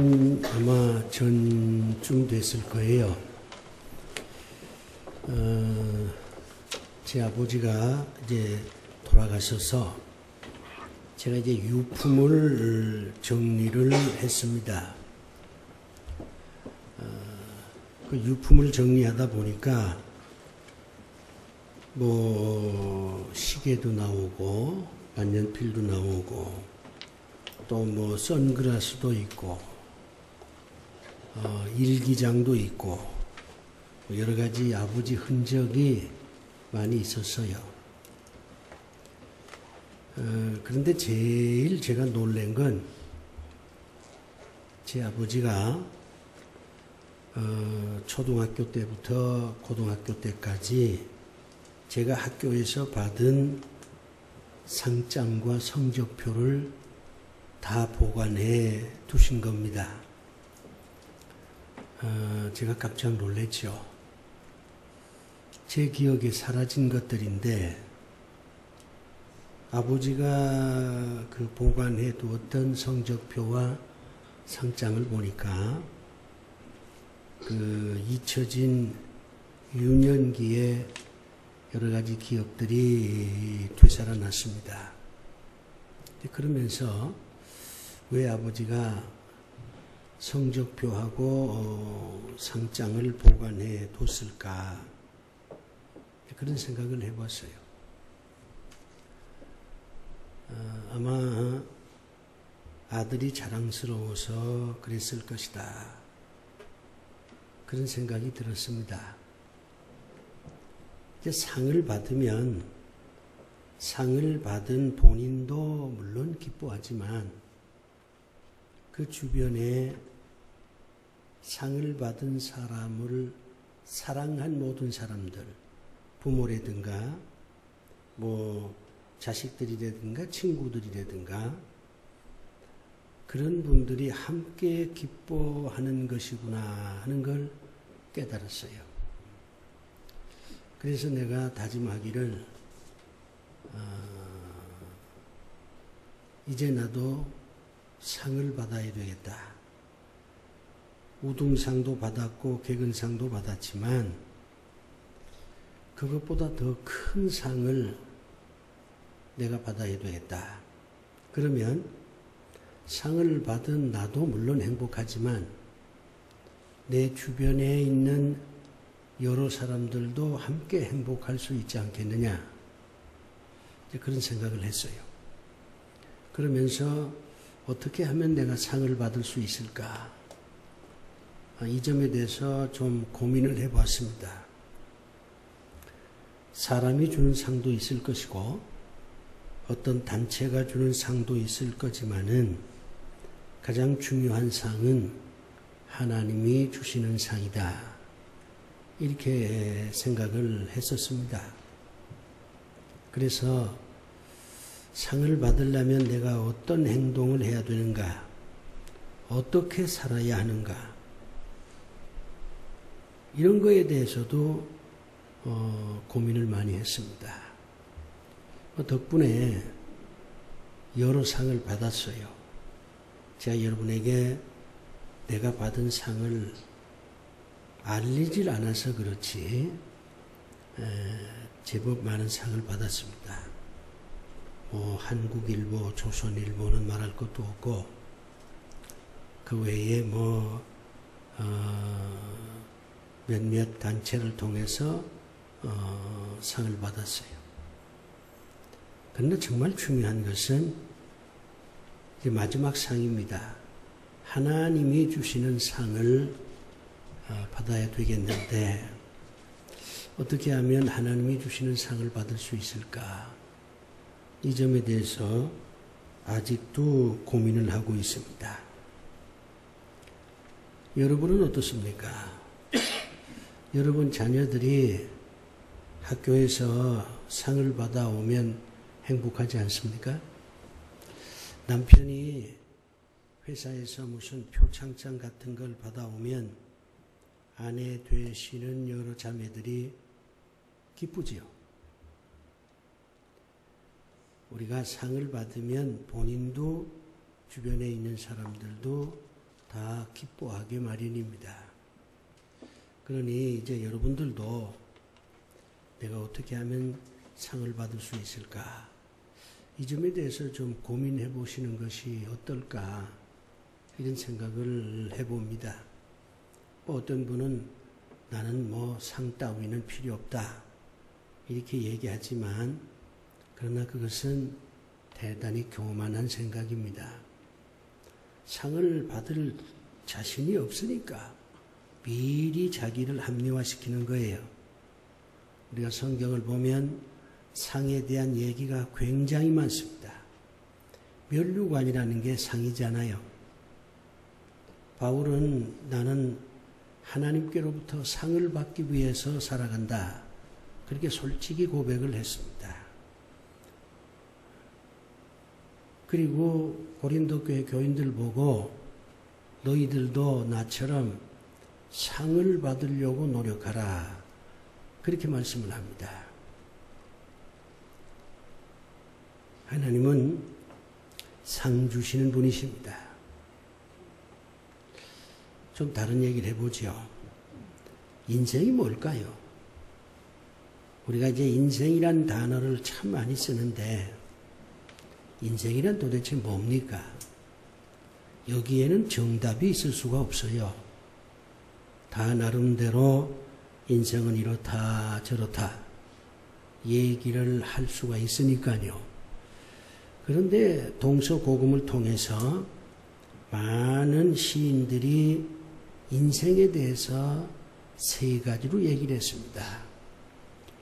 1년 아마 전쯤 됐을 거예요. 제 아버지가 이제 돌아가셔서 제가 이제 유품을 정리를 했습니다. 그 유품을 정리하다 보니까 뭐 시계도 나오고 만년필도 나오고 또 뭐 선글라스도 있고 일기장도 있고 여러 가지 아버지 흔적이 많이 있었어요. 그런데 제일 제가 놀란 건 제 아버지가 초등학교 때부터 고등학교 때까지 제가 학교에서 받은 상장과 성적표를 다 보관해 두신 겁니다. 제가 깜짝 놀랐죠. 제 기억에 사라진 것들인데 아버지가 그 보관해 두었던 성적표와 상장을 보니까 그 잊혀진 유년기의 여러 가지 기억들이 되살아났습니다. 그러면서 왜 아버지가 성적표하고 상장을 보관해 뒀을까? 그런 생각을 해봤어요. 아마 아들이 자랑스러워서 그랬을 것이다. 그런 생각이 들었습니다. 이제 상을 받으면 상을 받은 본인도 물론 기뻐하지만 그 주변에 상을 받은 사람을 사랑한 모든 사람들, 부모라든가 뭐 자식들이라든가 친구들이라든가 그런 분들이 함께 기뻐하는 것이구나 하는 걸 깨달았어요. 그래서 내가 다짐하기를 이제 나도 상을 받아야 되겠다. 우등상도 받았고 개근상도 받았지만 그것보다 더 큰 상을 내가 받아야 되겠다. 그러면 상을 받은 나도 물론 행복하지만 내 주변에 있는 여러 사람들도 함께 행복할 수 있지 않겠느냐. 그런 생각을 했어요. 그러면서 어떻게 하면 내가 상을 받을 수 있을까? 이 점에 대해서 좀 고민을 해봤습니다. 사람이 주는 상도 있을 것이고 어떤 단체가 주는 상도 있을 거지만은 가장 중요한 상은 하나님이 주시는 상이다. 이렇게 생각을 했었습니다. 그래서 상을 받으려면 내가 어떤 행동을 해야 되는가? 어떻게 살아야 하는가? 이런 거에 대해서도 고민을 많이 했습니다. 덕분에 여러 상을 받았어요. 제가 여러분에게 내가 받은 상을 알리질 않아서 그렇지 제법 많은 상을 받았습니다. 한국일보, 조선일보는 말할 것도 없고 그 외에 몇몇 단체를 통해서 상을 받았어요. 그런데 정말 중요한 것은 이제 마지막 상입니다. 하나님이 주시는 상을 받아야 되겠는데 어떻게 하면 하나님이 주시는 상을 받을 수 있을까? 이 점에 대해서 아직도 고민을 하고 있습니다. 여러분은 어떻습니까? 여러분 자녀들이 학교에서 상을 받아오면 행복하지 않습니까? 남편이 회사에서 무슨 표창장 같은 걸 받아오면 아내 되시는 여러 자매들이 기쁘지요. 우리가 상을 받으면 본인도 주변에 있는 사람들도 다 기뻐하게 마련입니다. 그러니 이제 여러분들도 내가 어떻게 하면 상을 받을 수 있을까? 이 점에 대해서 좀 고민해 보시는 것이 어떨까? 이런 생각을 해봅니다. 어떤 분은 나는 뭐 상 따위는 필요 없다. 이렇게 얘기하지만 그러나 그것은 대단히 교만한 생각입니다. 상을 받을 자신이 없으니까 미리 자기를 합리화시키는 거예요. 우리가 성경을 보면 상에 대한 얘기가 굉장히 많습니다. 면류관이라는 게 상이잖아요. 바울은 나는 하나님께로부터 상을 받기 위해서 살아간다. 그렇게 솔직히 고백을 했습니다. 그리고 고린도 교회 교인들 보고 너희들도 나처럼 상을 받으려고 노력하라. 그렇게 말씀을 합니다. 하나님은 상 주시는 분이십니다. 좀 다른 얘기를 해보죠. 인생이 뭘까요? 우리가 이제 인생이란 단어를 참 많이 쓰는데 인생이란 도대체 뭡니까? 여기에는 정답이 있을 수가 없어요. 다 나름대로 인생은 이렇다 저렇다 얘기를 할 수가 있으니까요. 그런데 동서고금을 통해서 많은 시인들이 인생에 대해서 세 가지로 얘기를 했습니다.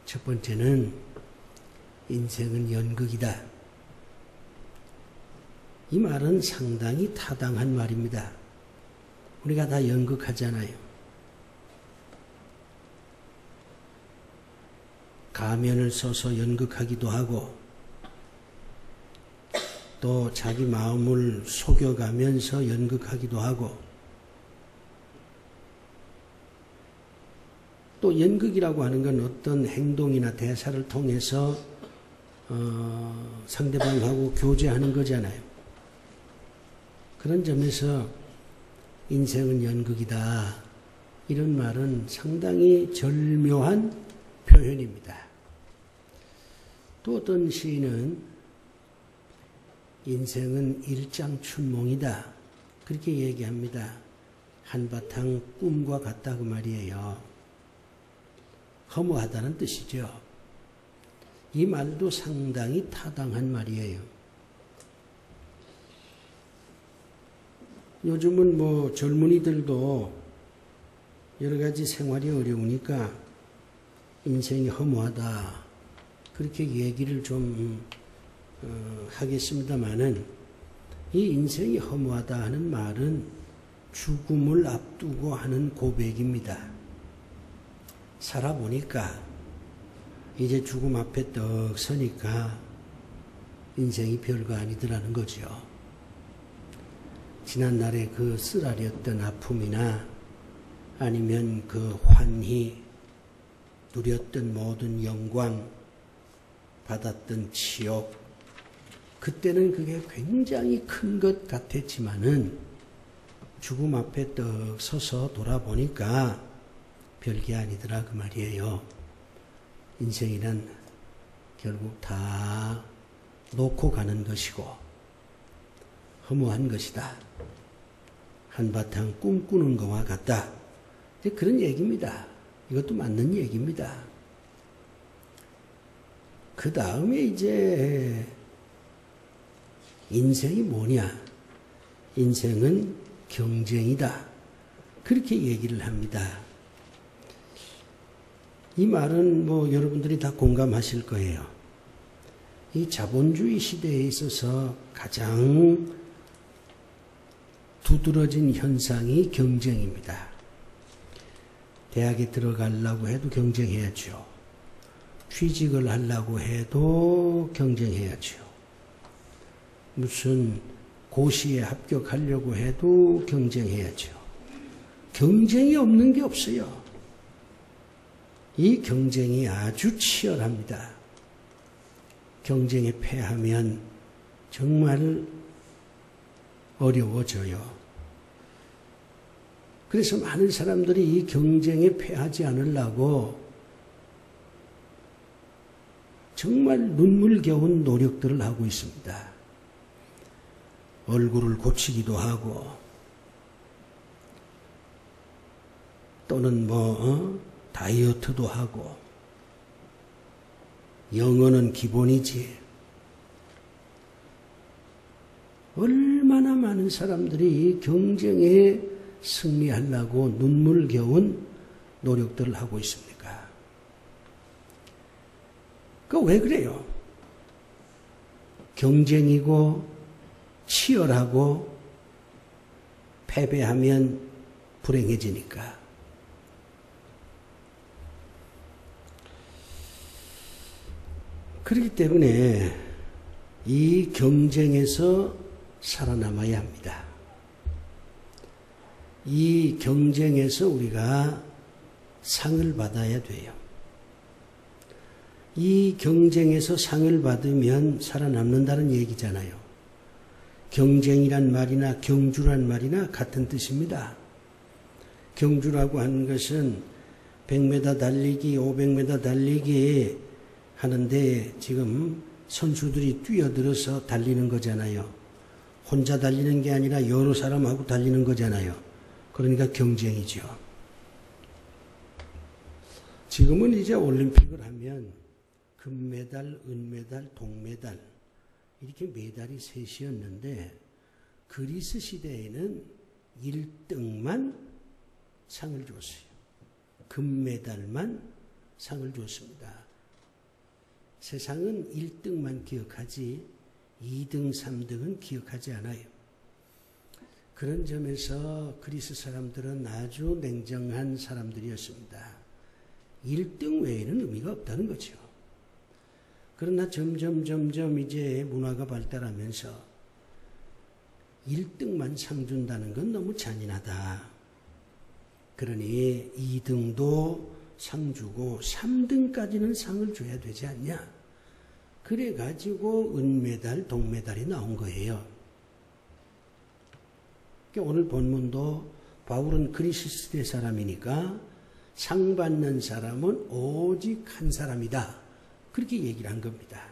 첫 번째는 인생은 연극이다. 이 말은 상당히 타당한 말입니다. 우리가 다 연극하잖아요. 가면을 써서 연극하기도 하고 또 자기 마음을 속여가면서 연극하기도 하고 또 연극이라고 하는 건 어떤 행동이나 대사를 통해서 상대방하고 교제하는 거잖아요. 그런 점에서 인생은 연극이다. 이런 말은 상당히 절묘한 표현입니다. 또 어떤 시인은 인생은 일장춘몽이다. 그렇게 얘기합니다. 한바탕 꿈과 같다 그 말이에요. 허무하다는 뜻이죠. 이 말도 상당히 타당한 말이에요. 요즘은 뭐 젊은이들도 여러 가지 생활이 어려우니까 인생이 허무하다. 그렇게 얘기를 좀 하겠습니다마는 이 인생이 허무하다 하는 말은 죽음을 앞두고 하는 고백입니다. 살아보니까 이제 죽음 앞에 떡 서니까 인생이 별거 아니더라는 거죠. 지난날에 그 쓰라렸던 아픔이나 아니면 그 환희, 누렸던 모든 영광, 받았던 치욕, 그때는 그게 굉장히 큰 것 같았지만은 죽음 앞에 떡 서서 돌아보니까 별게 아니더라 그 말이에요. 인생이란 결국 다 놓고 가는 것이고 허무한 것이다. 한바탕 꿈꾸는 것과 같다. 그런 얘기입니다. 이것도 맞는 얘기입니다. 그 다음에 이제 인생이 뭐냐? 인생은 경쟁이다. 그렇게 얘기를 합니다. 이 말은 뭐 여러분들이 다 공감하실 거예요. 이 자본주의 시대에 있어서 가장 두드러진 현상이 경쟁입니다. 대학에 들어가려고 해도 경쟁해야죠. 취직을 하려고 해도 경쟁해야죠. 무슨 고시에 합격하려고 해도 경쟁해야죠. 경쟁이 없는 게 없어요. 이 경쟁이 아주 치열합니다. 경쟁에 패하면 정말 어려워져요. 그래서 많은 사람들이 이 경쟁에 패하지 않으려고 정말 눈물겨운 노력들을 하고 있습니다. 얼굴을 고치기도 하고 또는 다이어트도 하고 영어는 기본이지. 얼마나 많은 사람들이 경쟁에 승리하려고 눈물겨운 노력들을 하고 있습니까? 왜 그래요? 경쟁이고 치열하고 패배하면 불행해지니까. 그렇기 때문에 이 경쟁에서 살아남아야 합니다. 이 경쟁에서 우리가 상을 받아야 돼요. 이 경쟁에서 상을 받으면 살아남는다는 얘기잖아요. 경쟁이란 말이나 경주란 말이나 같은 뜻입니다. 경주라고 하는 것은 100m 달리기, 500m 달리기 하는데 지금 선수들이 뛰어들어서 달리는 거잖아요. 혼자 달리는 게 아니라 여러 사람하고 달리는 거잖아요. 그러니까 경쟁이죠. 지금은 이제 올림픽을 하면 금메달, 은메달, 동메달 이렇게 메달이 셋이었는데 그리스 시대에는 1등만 상을 줬어요. 금메달만 상을 줬습니다. 세상은 1등만 기억하지 2등, 3등은 기억하지 않아요. 그런 점에서 그리스 사람들은 아주 냉정한 사람들이었습니다. 1등 외에는 의미가 없다는 거죠. 그러나 점점 이제 문화가 발달하면서 1등만 상 준다는 건 너무 잔인하다. 그러니 2등도 상 주고 3등까지는 상을 줘야 되지 않냐. 그래가지고 은메달, 동메달이 나온 거예요. 오늘 본문도 바울은 그리스 시대 사람이니까 상 받는 사람은 오직 한 사람이다. 그렇게 얘기를 한 겁니다.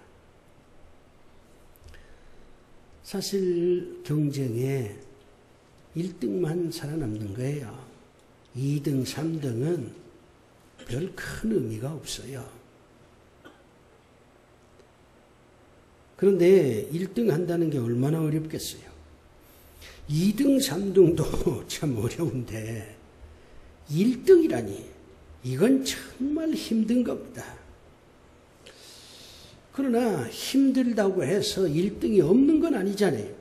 사실 경쟁에 1등만 살아남는 거예요. 2등, 3등은 별 큰 의미가 없어요. 그런데 1등 한다는 게 얼마나 어렵겠어요. 2등, 3등도 참 어려운데 1등이라니 이건 정말 힘든 겁니다. 그러나 힘들다고 해서 1등이 없는 건 아니잖아요.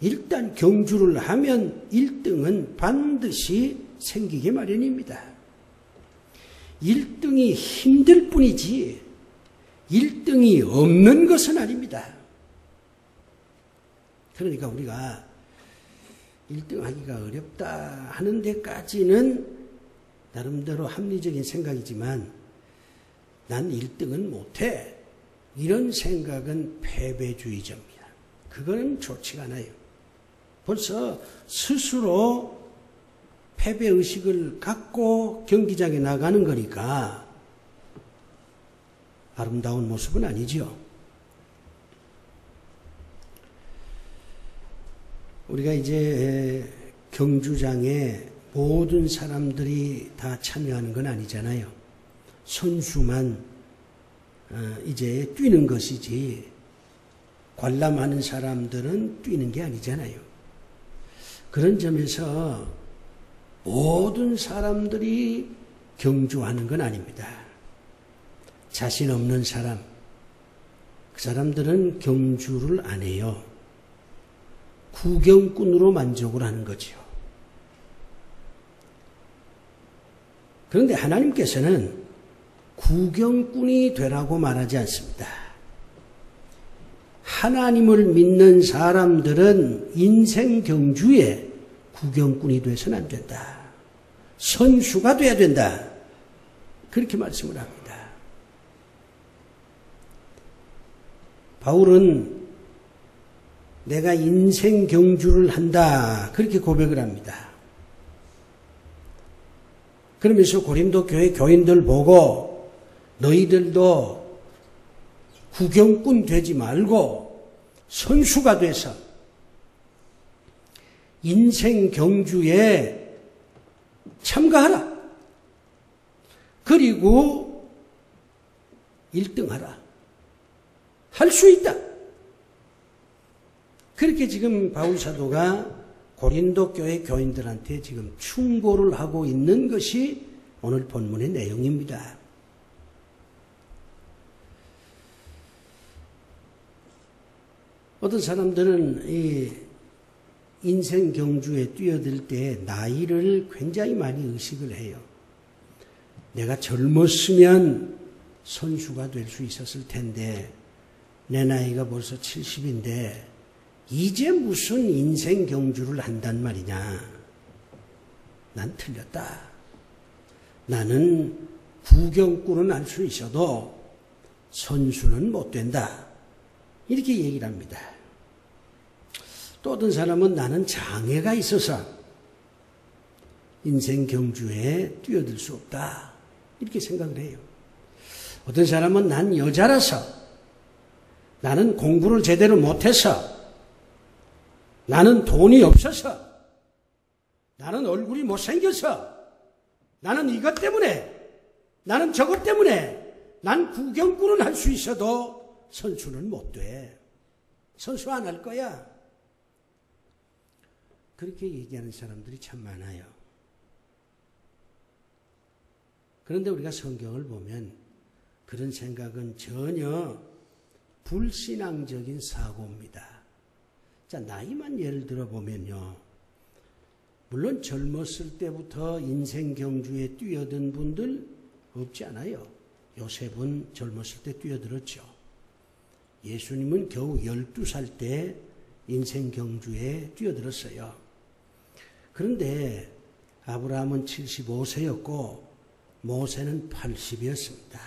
일단 경주를 하면 1등은 반드시 생기게 마련입니다. 1등이 힘들 뿐이지 1등이 없는 것은 아닙니다. 그러니까 우리가 1등 하기가 어렵다 하는 데까지는 나름대로 합리적인 생각이지만 난 1등은 못해. 이런 생각은 패배주의자입니다. 그거는 좋지가 않아요. 벌써 스스로 패배의식을 갖고 경기장에 나가는 거니까 아름다운 모습은 아니죠. 우리가 이제 경주장에 모든 사람들이 다 참여하는 건 아니잖아요. 선수만 이제 뛰는 것이지 관람하는 사람들은 뛰는 게 아니잖아요. 그런 점에서 모든 사람들이 경주하는 건 아닙니다. 자신 없는 사람, 그 사람들은 경주를 안 해요. 구경꾼으로 만족을 하는 거죠. 그런데 하나님께서는 구경꾼이 되라고 말하지 않습니다. 하나님을 믿는 사람들은 인생 경주에 구경꾼이 돼서는 안 된다. 선수가 돼야 된다. 그렇게 말씀을 합니다. 바울은 내가 인생 경주를 한다. 그렇게 고백을 합니다. 그러면서 고린도 교회 교인들 보고 너희들도 구경꾼 되지 말고 선수가 돼서 인생 경주에 참가하라. 그리고 1등하라. 할 수 있다. 그렇게 지금 바울 사도가 고린도 교회 교인들한테 지금 충고를 하고 있는 것이 오늘 본문의 내용입니다. 어떤 사람들은 이 인생 경주에 뛰어들 때 나이를 굉장히 많이 의식을 해요. 내가 젊었으면 선수가 될 수 있었을 텐데 내 나이가 벌써 70인데 이제 무슨 인생 경주를 한단 말이냐. 난 틀렸다. 나는 구경꾼은 할 수 있어도 선수는 못 된다. 이렇게 얘기를 합니다. 또 어떤 사람은 나는 장애가 있어서 인생 경주에 뛰어들 수 없다. 이렇게 생각을 해요. 어떤 사람은 난 여자라서, 나는 공부를 제대로 못해서, 나는 돈이 없어서, 나는 얼굴이 못생겨서, 나는 이것 때문에, 나는 저것 때문에, 난 구경꾼은 할 수 있어도 선수는 못 돼. 선수 안 할 거야. 그렇게 얘기하는 사람들이 참 많아요. 그런데 우리가 성경을 보면 그런 생각은 전혀 불신앙적인 사고입니다. 자, 나이만 예를 들어 보면요. 물론 젊었을 때부터 인생 경주에 뛰어든 분들 없지 않아요. 요셉은 젊었을 때 뛰어들었죠. 예수님은 겨우 12살 때 인생 경주에 뛰어들었어요. 그런데 아브라함은 75세였고 모세는 80이었습니다.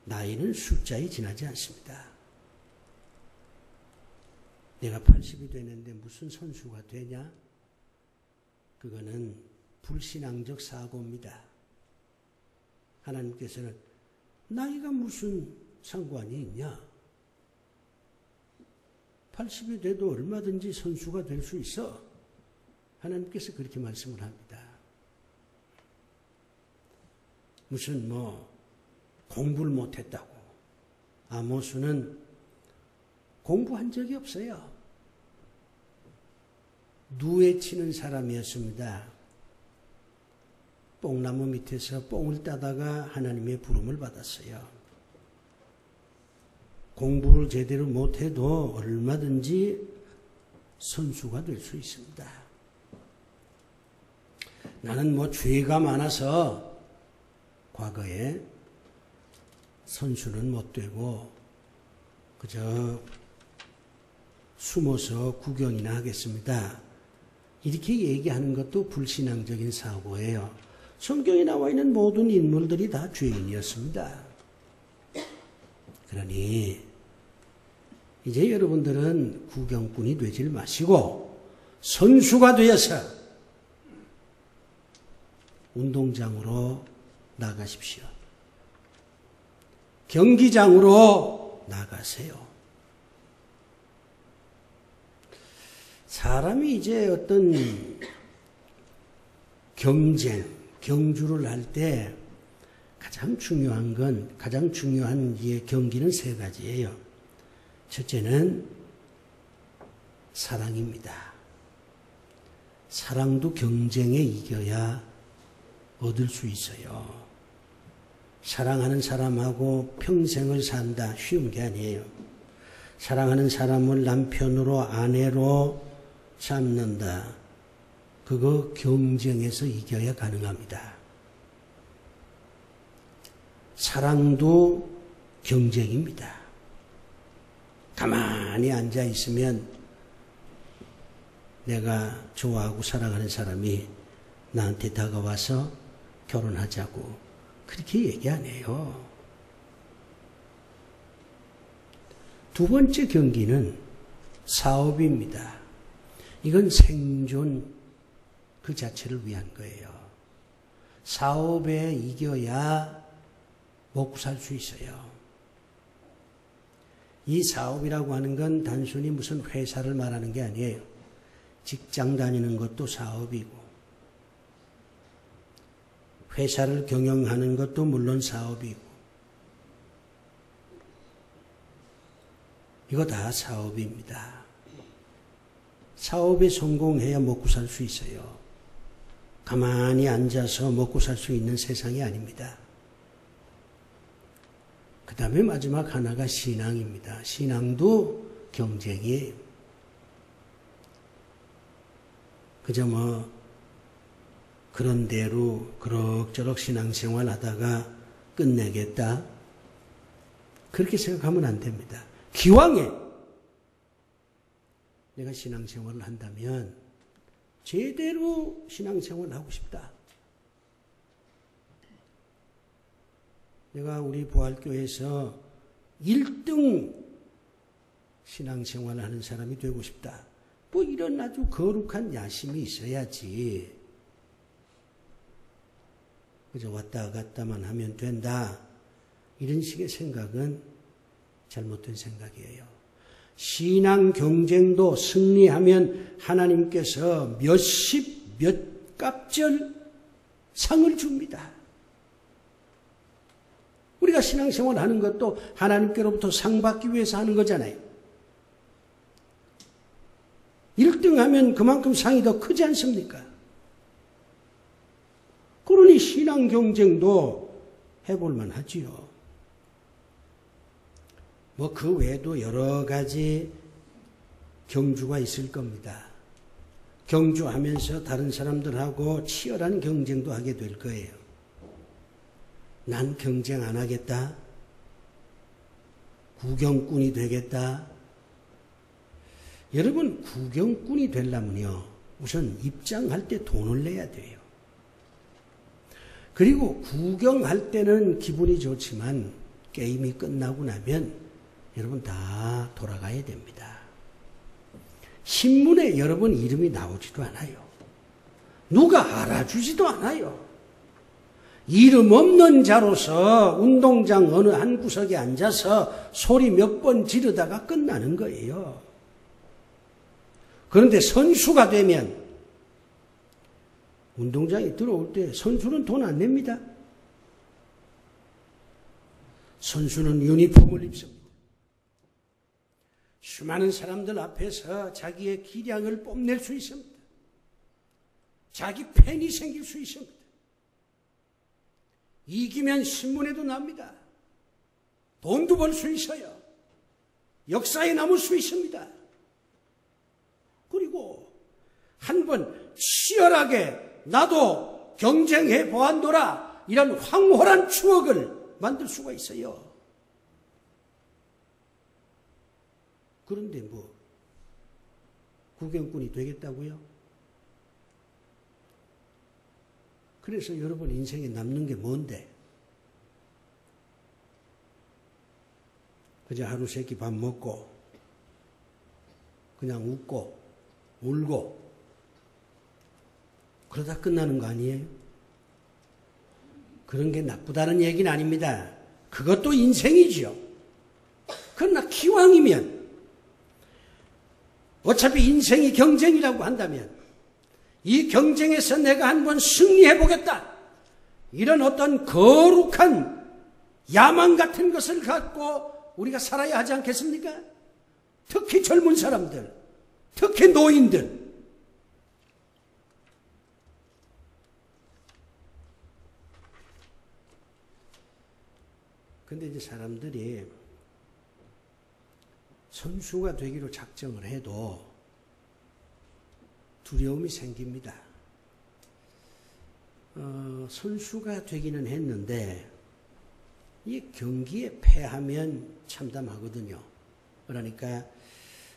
나이는 숫자에 지나지 않습니다. 내가 80이 되는데 무슨 선수가 되냐? 그거는 불신앙적 사고입니다. 하나님께서는 나이가 무슨 상관이 있냐? 80이 돼도 얼마든지 선수가 될 수 있어. 하나님께서 그렇게 말씀을 합니다. 무슨 공부를 못했다고. 아모스는 공부한 적이 없어요. 누에 치는 사람이었습니다. 뽕나무 밑에서 뽕을 따다가 하나님의 부름을 받았어요. 공부를 제대로 못해도 얼마든지 선수가 될 수 있습니다. 나는 죄가 많아서 과거에 선수는 못 되고 그저 숨어서 구경이나 하겠습니다. 이렇게 얘기하는 것도 불신앙적인 사고예요. 성경에 나와 있는 모든 인물들이 다 죄인이었습니다. 그러니 이제 여러분들은 구경꾼이 되질 마시고 선수가 되어서 운동장으로 나가십시오. 경기장으로 나가세요. 사람이 이제 어떤 경주를 할 때 가장 중요한 경기는 세 가지예요. 첫째는 사랑입니다. 사랑도 경쟁에 이겨야 얻을 수 있어요. 사랑하는 사람하고 평생을 산다. 쉬운 게 아니에요. 사랑하는 사람을 남편으로 아내로 삼는다. 그거 경쟁에서 이겨야 가능합니다. 사랑도 경쟁입니다. 가만히 앉아 있으면 내가 좋아하고 사랑하는 사람이 나한테 다가와서 결혼하자고 그렇게 얘기 안 해요. 두 번째 경기는 사업입니다. 이건 생존 그 자체를 위한 거예요. 사업에 이겨야 먹고 살 수 있어요. 이 사업이라고 하는 건 단순히 무슨 회사를 말하는 게 아니에요. 직장 다니는 것도 사업이고, 회사를 경영하는 것도 물론 사업이고, 이거 다 사업입니다. 사업에 성공해야 먹고 살 수 있어요. 가만히 앉아서 먹고 살 수 있는 세상이 아닙니다. 그 다음에 마지막 하나가 신앙입니다. 신앙도 경쟁이에요. 그저 그런 대로 그럭저럭 신앙생활 하다가 끝내겠다. 그렇게 생각하면 안 됩니다. 기왕에 내가 신앙생활을 한다면 제대로 신앙생활을 하고 싶다. 내가 우리 부활교회에서 1등 신앙생활을 하는 사람이 되고 싶다. 이런 아주 거룩한 야심이 있어야지. 그저 왔다 갔다만 하면 된다. 이런 식의 생각은 잘못된 생각이에요. 신앙 경쟁도 승리하면 하나님께서 몇십, 몇 갑절 상을 줍니다. 우리가 신앙생활 하는 것도 하나님께로부터 상 받기 위해서 하는 거잖아요. 1등 하면 그만큼 상이 더 크지 않습니까? 그러니 신앙 경쟁도 해볼만 하지요. 그 외에도 여러 가지 경주가 있을 겁니다. 경주하면서 다른 사람들하고 치열한 경쟁도 하게 될 거예요. 난 경쟁 안 하겠다. 구경꾼이 되겠다. 여러분, 구경꾼이 되려면요, 우선 입장할 때 돈을 내야 돼요. 그리고 구경할 때는 기분이 좋지만 게임이 끝나고 나면 여러분 다 돌아가야 됩니다. 신문에 여러분 이름이 나오지도 않아요. 누가 알아주지도 않아요. 이름 없는 자로서 운동장 어느 한 구석에 앉아서 소리 몇 번 지르다가 끝나는 거예요. 그런데 선수가 되면 운동장에 들어올 때 선수는 돈 안 냅니다. 선수는 유니폼을 입습니다. 수많은 사람들 앞에서 자기의 기량을 뽐낼 수 있습니다. 자기 팬이 생길 수 있습니다. 이기면 신문에도 납니다. 돈도 벌 수 있어요. 역사에 남을 수 있습니다. 그리고 한번 치열하게 나도 경쟁해 보았노라 이런 황홀한 추억을 만들 수가 있어요. 그런데 구경꾼이 되겠다고요? 그래서 여러분 인생에 남는 게 뭔데? 그저 하루 세끼 밥 먹고 그냥 웃고 울고 그러다 끝나는 거 아니에요? 그런 게 나쁘다는 얘기는 아닙니다. 그것도 인생이지요. 그러나 기왕이면 어차피 인생이 경쟁이라고 한다면 이 경쟁에서 내가 한번 승리해보겠다. 이런 어떤 거룩한 야망 같은 것을 갖고 우리가 살아야 하지 않겠습니까? 특히 젊은 사람들, 특히 노인들. 근데 이제 사람들이 선수가 되기로 작정을 해도 두려움이 생깁니다. 선수가 되기는 했는데 이 경기에 패하면 참담하거든요. 그러니까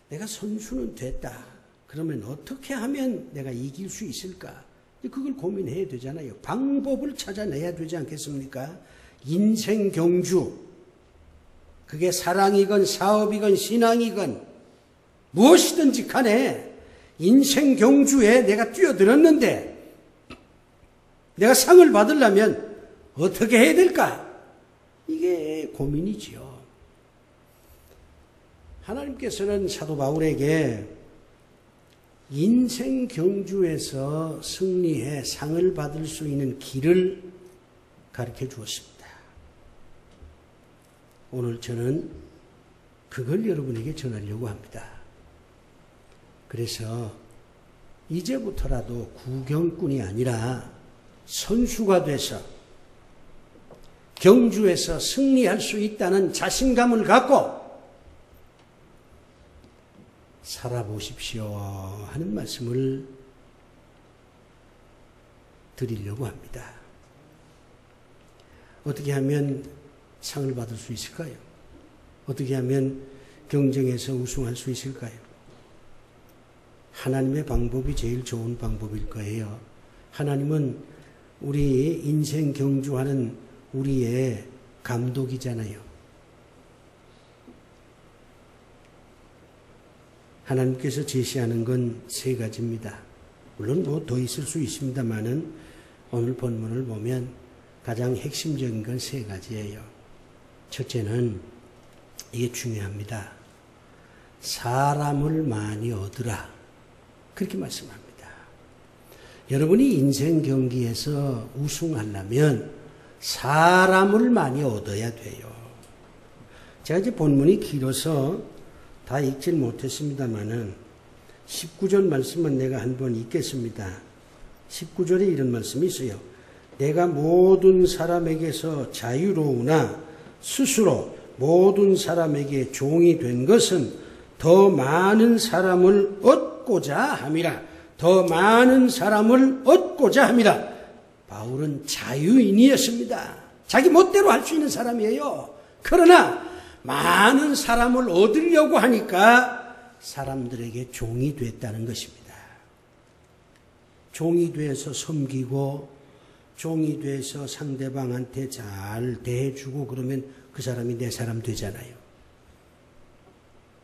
내가 선수는 됐다. 그러면 어떻게 하면 내가 이길 수 있을까? 그걸 고민해야 되잖아요. 방법을 찾아내야 되지 않겠습니까? 인생 경주, 그게 사랑이건 사업이건 신앙이건 무엇이든지 간에 인생 경주에 내가 뛰어들었는데 내가 상을 받으려면 어떻게 해야 될까? 이게 고민이지요. 하나님께서는 사도 바울에게 인생 경주에서 승리해 상을 받을 수 있는 길을 가르쳐 주었습니다. 오늘 저는 그걸 여러분에게 전하려고 합니다. 그래서 이제부터라도 구경꾼이 아니라 선수가 돼서 경주에서 승리할 수 있다는 자신감을 갖고 살아보십시오 하는 말씀을 드리려고 합니다. 어떻게 하면 상을 받을 수 있을까요? 어떻게 하면 경쟁에서 우승할 수 있을까요? 하나님의 방법이 제일 좋은 방법일 거예요. 하나님은 우리 인생 경주하는 우리의 감독이잖아요. 하나님께서 제시하는 건 세 가지입니다. 물론 뭐 더 있을 수 있습니다만은 오늘 본문을 보면 가장 핵심적인 건 세 가지예요. 첫째는 이게 중요합니다. 사람을 많이 얻으라. 그렇게 말씀합니다. 여러분이 인생 경기에서 우승하려면 사람을 많이 얻어야 돼요. 제가 이제 본문이 길어서 다 읽질 못했습니다만은 19절 말씀은 내가 한번 읽겠습니다. 19절에 이런 말씀이 있어요. 내가 모든 사람에게서 자유로우나 스스로 모든 사람에게 종이 된 것은 더 많은 사람을 얻고자 함이라. 더 많은 사람을 얻고자 함이라. 바울은 자유인이었습니다. 자기 멋대로 할 수 있는 사람이에요. 그러나 많은 사람을 얻으려고 하니까 사람들에게 종이 됐다는 것입니다. 종이 돼서 섬기고 종이 돼서 상대방한테 잘 대해주고 그러면 그 사람이 내 사람 되잖아요.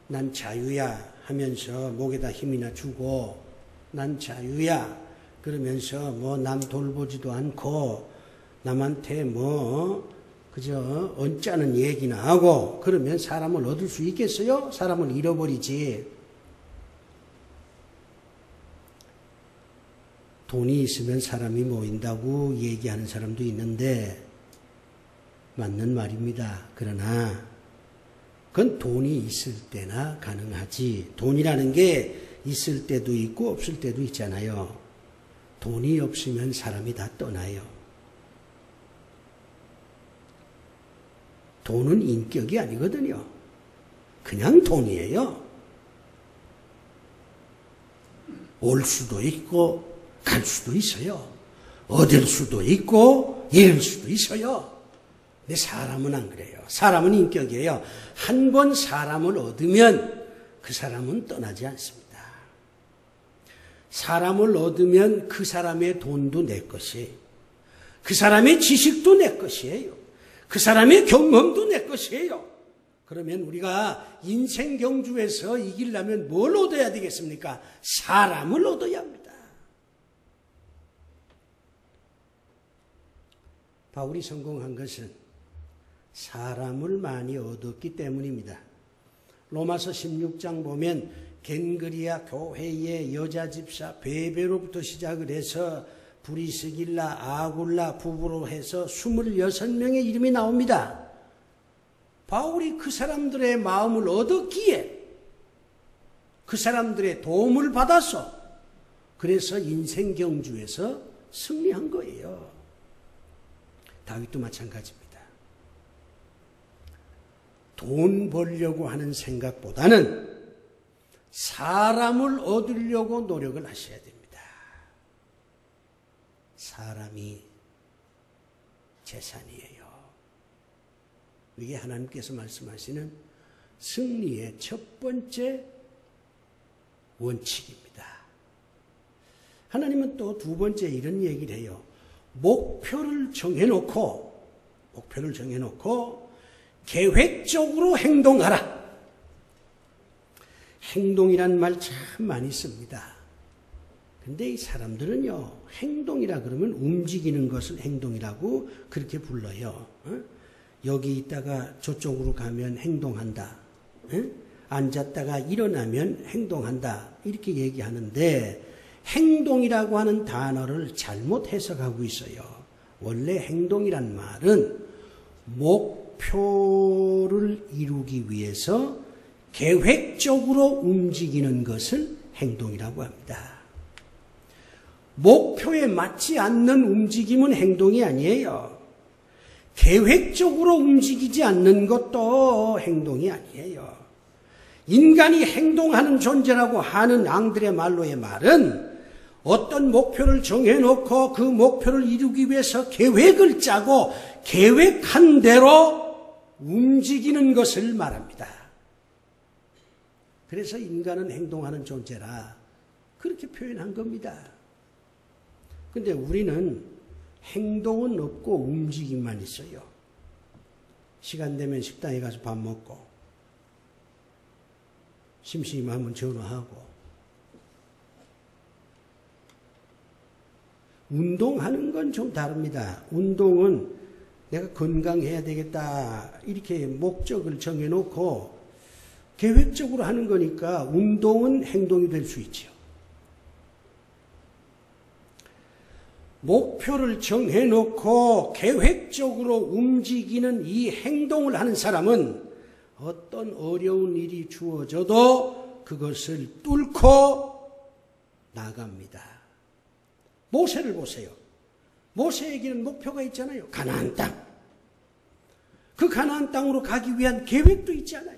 난 자유야 하면서 목에다 힘이나 주고 난 자유야 그러면서 뭐 남 돌보지도 않고 남한테 뭐 그저 언짢은 얘기나 하고 그러면 사람을 얻을 수 있겠어요? 사람을 잃어버리지. 돈이 있으면 사람이 모인다고 얘기하는 사람도 있는데 맞는 말입니다. 그러나 그건 돈이 있을 때나 가능하지. 돈이라는 게 있을 때도 있고 없을 때도 있잖아요. 돈이 없으면 사람이 다 떠나요. 돈은 인격이 아니거든요. 그냥 돈이에요. 올 수도 있고 갈 수도 있어요. 얻을 수도 있고 잃을 수도 있어요. 근데 사람은 안 그래요. 사람은 인격이에요. 한 번 사람을 얻으면 그 사람은 떠나지 않습니다. 사람을 얻으면 그 사람의 돈도 내 것이에요. 그 사람의 지식도 내 것이에요. 그 사람의 경험도 내 것이에요. 그러면 우리가 인생 경주에서 이기려면 뭘 얻어야 되겠습니까? 사람을 얻어야 합니다. 바울이 성공한 것은 사람을 많이 얻었기 때문입니다. 로마서 16장 보면 겐그리아 교회의 여자 집사 베베로부터 시작을 해서 브리스길라, 아굴라 부부로 해서 26명의 이름이 나옵니다. 바울이 그 사람들의 마음을 얻었기에 그 사람들의 도움을 받아서 그래서 인생 경주에서 승리한 거예요. 다윗도 마찬가지입니다. 돈 벌려고 하는 생각보다는 사람을 얻으려고 노력을 하셔야 됩니다. 사람이 재산이에요. 이게 하나님께서 말씀하시는 승리의 첫 번째 원칙입니다. 하나님은 또 두 번째 이런 얘기를 해요. 목표를 정해놓고 계획적으로 행동하라. 행동이란 말 참 많이 씁니다. 근데 이 사람들은요, 행동이라 그러면 움직이는 것을 행동이라고 그렇게 불러요. 여기 있다가 저쪽으로 가면 행동한다. 앉았다가 일어나면 행동한다. 이렇게 얘기하는데 행동이라고 하는 단어를 잘못 해석하고 있어요. 원래 행동이란 말은 목표를 이루기 위해서 계획적으로 움직이는 것을 행동이라고 합니다. 목표에 맞지 않는 움직임은 행동이 아니에요. 계획적으로 움직이지 않는 것도 행동이 아니에요. 인간이 행동하는 존재라고 하는 앙드레 말로의 말은 어떤 목표를 정해놓고 그 목표를 이루기 위해서 계획을 짜고 계획한 대로 움직이는 것을 말합니다. 그래서 인간은 행동하는 존재라 그렇게 표현한 겁니다. 근데 우리는 행동은 없고 움직임만 있어요. 시간 되면 식당에 가서 밥 먹고 심심하면 전화하고 운동하는 건 좀 다릅니다. 운동은 내가 건강해야 되겠다 이렇게 목적을 정해놓고 계획적으로 하는 거니까 운동은 행동이 될 수 있죠. 목표를 정해놓고 계획적으로 움직이는 이 행동을 하는 사람은 어떤 어려운 일이 주어져도 그것을 뚫고 나갑니다. 모세를 보세요. 모세에게는 목표가 있잖아요. 가나안 땅. 그 가나안 땅으로 가기 위한 계획도 있잖아요.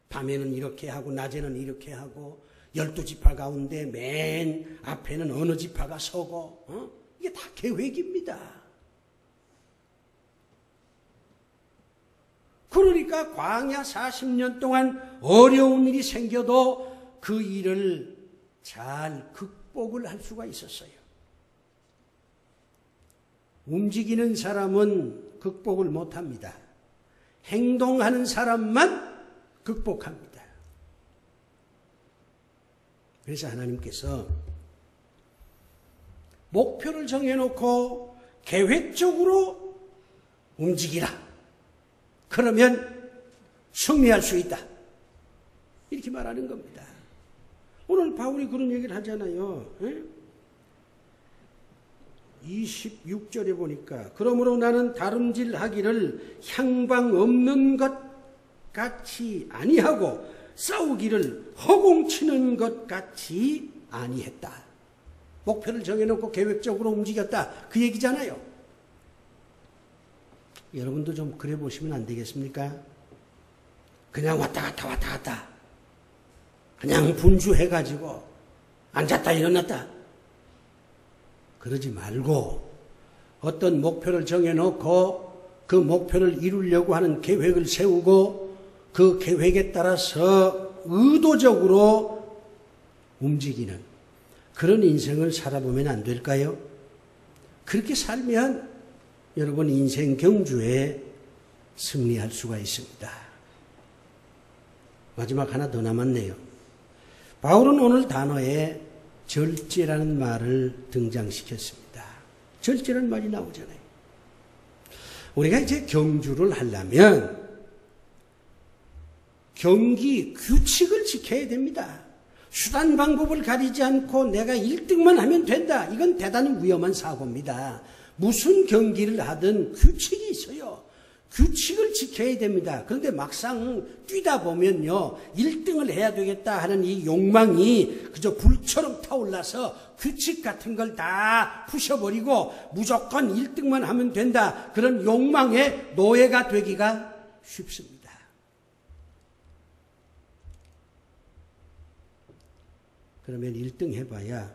밤에는 이렇게 하고 낮에는 이렇게 하고 12지파 가운데 맨 앞에는 어느 지파가 서고 이게 다 계획입니다. 그러니까 광야 40년 동안 어려운 일이 생겨도 그 일을 잘 극복을 할 수가 있었어요. 움직이는 사람은 극복을 못합니다. 행동하는 사람만 극복합니다. 그래서 하나님께서 목표를 정해놓고 계획적으로 움직이라. 그러면 승리할 수 있다. 이렇게 말하는 겁니다. 오늘 바울이 그런 얘기를 하잖아요. 26절에 보니까 그러므로 나는 다름질하기를 향방 없는 것 같이 아니하고 싸우기를 허공치는 것 같이 아니했다. 목표를 정해놓고 계획적으로 움직였다. 그 얘기잖아요. 여러분도 좀 그래 보시면 안 되겠습니까? 그냥 왔다 갔다 왔다 갔다. 그냥 분주해가지고 앉았다 일어났다. 그러지 말고 어떤 목표를 정해놓고 그 목표를 이루려고 하는 계획을 세우고 그 계획에 따라서 의도적으로 움직이는 그런 인생을 살아보면 안 될까요? 그렇게 살면 여러분 인생 경주에 승리할 수가 있습니다. 마지막 하나 더 남았네요. 바울은 오늘 단어에 절제라는 말을 등장시켰습니다. 절제라는 말이 나오잖아요. 우리가 이제 경주를 하려면 경기 규칙을 지켜야 됩니다. 수단 방법을 가리지 않고 내가 1등만 하면 된다. 이건 대단히 위험한 사고입니다. 무슨 경기를 하든 규칙이 있어요. 규칙을 지켜야 됩니다. 그런데 막상 뛰다 보면요, 1등을 해야 되겠다 하는 이 욕망이 그저 불처럼 타올라서 규칙 같은 걸 다 부셔버리고 무조건 1등만 하면 된다. 그런 욕망의 노예가 되기가 쉽습니다. 그러면 1등 해봐야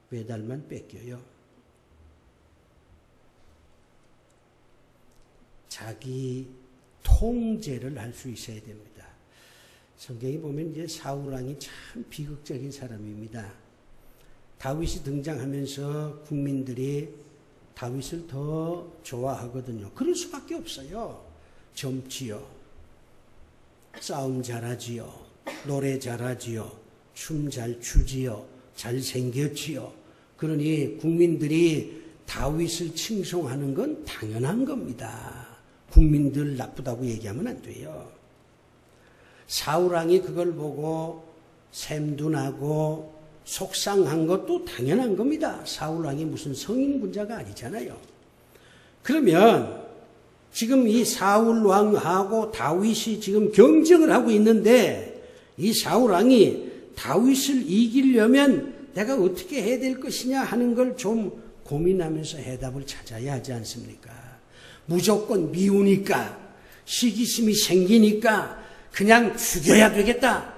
메달만 뺏겨요. 자기 통제를 할 수 있어야 됩니다. 성경에 보면 이제 사울 왕이 참 비극적인 사람입니다. 다윗이 등장하면서 국민들이 다윗을 더 좋아하거든요. 그럴 수밖에 없어요. 젊지요. 싸움 잘하지요. 노래 잘하지요. 춤 잘 추지요. 잘생겼지요. 그러니 국민들이 다윗을 칭송하는 건 당연한 겁니다. 국민들 나쁘다고 얘기하면 안 돼요. 사울왕이 그걸 보고 샘도 나고 속상한 것도 당연한 겁니다. 사울왕이 무슨 성인군자가 아니잖아요. 그러면 지금 이 사울왕하고 다윗이 지금 경쟁을 하고 있는데 이 사울왕이 다윗을 이기려면 내가 어떻게 해야 될 것이냐 하는 걸 좀 고민하면서 해답을 찾아야 하지 않습니까? 무조건 미우니까 시기심이 생기니까 그냥 죽여야 되겠다.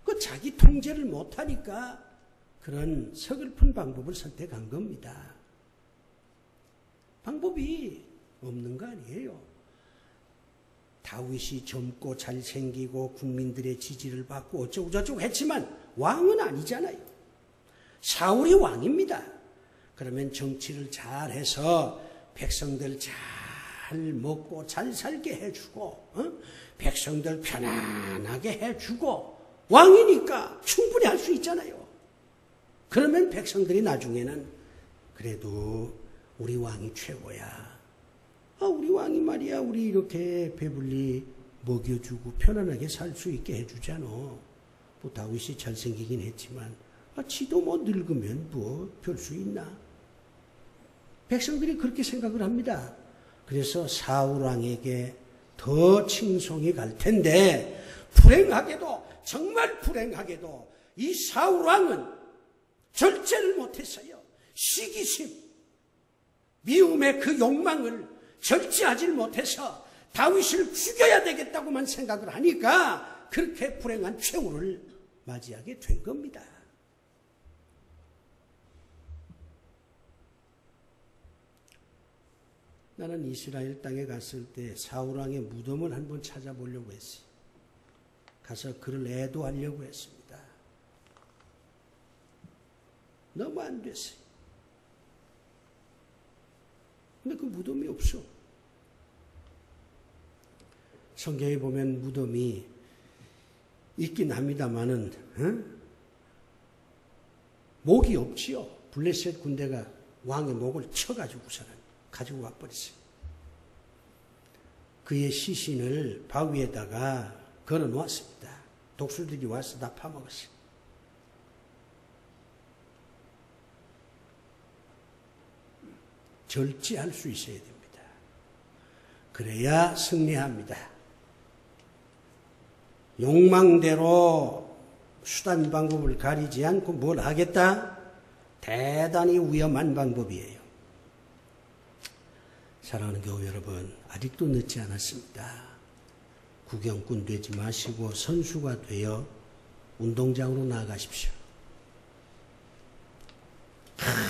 그 자기 통제를 못하니까 그런 서글픈 방법을 선택한 겁니다. 방법이 없는 거 아니에요. 다윗이 젊고 잘생기고 국민들의 지지를 받고 어쩌고 저쩌고 했지만 왕은 아니잖아요. 사울이 왕입니다. 그러면 정치를 잘해서 백성들 잘 먹고 잘 살게 해주고 백성들 편안하게 해주고 왕이니까 충분히 할 수 있잖아요. 그러면 백성들이 나중에는 그래도 우리 왕이 최고야. 우리 왕이 말이야 우리 이렇게 배불리 먹여주고 편안하게 살 수 있게 해주잖아. 뭐 다윗이 잘생기긴 했지만 지도 뭐 늙으면 뭐 별 수 있나. 백성들이 그렇게 생각을 합니다. 그래서 사울왕에게 더 칭송이 갈 텐데 불행하게도 정말 불행하게도 이 사울왕은 절제를 못했어요. 시기심, 미움의 그 욕망을 절제하지 못해서 다윗을 죽여야 되겠다고만 생각을 하니까 그렇게 불행한 최후를 맞이하게 된 겁니다. 나는 이스라엘 땅에 갔을 때 사울왕의 무덤을 한번 찾아보려고 했어요. 가서 그를 애도하려고 했습니다. 너무 안 됐어요. 근데 그 무덤이 없어. 성경에 보면 무덤이 있긴 합니다마는 목이 없지요. 블레셋 군대가 왕의 목을 쳐가지고서는 가지고 와버렸어요. 그의 시신을 바위에다가 걸어 놓았습니다. 독수리들이 와서 다 파먹었어요. 절제할 수 있어야 됩니다. 그래야 승리합니다. 욕망대로 수단 방법을 가리지 않고 뭘 하겠다? 대단히 위험한 방법이에요. 사랑하는 교회 여러분, 아직도 늦지 않았습니다. 구경꾼 되지 마시고 선수가 되어 운동장으로 나아가십시오.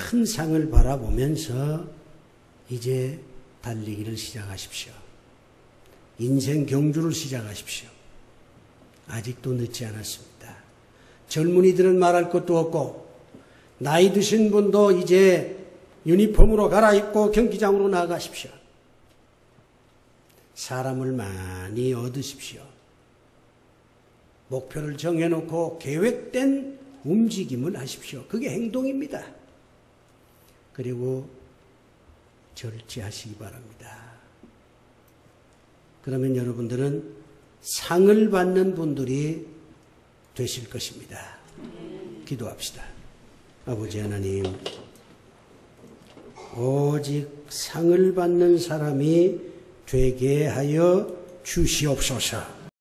큰 상을 바라보면서 이제 달리기를 시작하십시오. 인생 경주를 시작하십시오. 아직도 늦지 않았습니다. 젊은이들은 말할 것도 없고 나이 드신 분도 이제 유니폼으로 갈아입고 경기장으로 나가십시오. 사람을 많이 얻으십시오. 목표를 정해놓고 계획된 움직임을 하십시오. 그게 행동입니다. 그리고 절제하시기 바랍니다. 그러면 여러분들은 상을 받는 분들이 되실 것입니다. 기도합시다. 아버지 하나님, 오직 상을 받는 사람이 되게 하여 주시옵소서.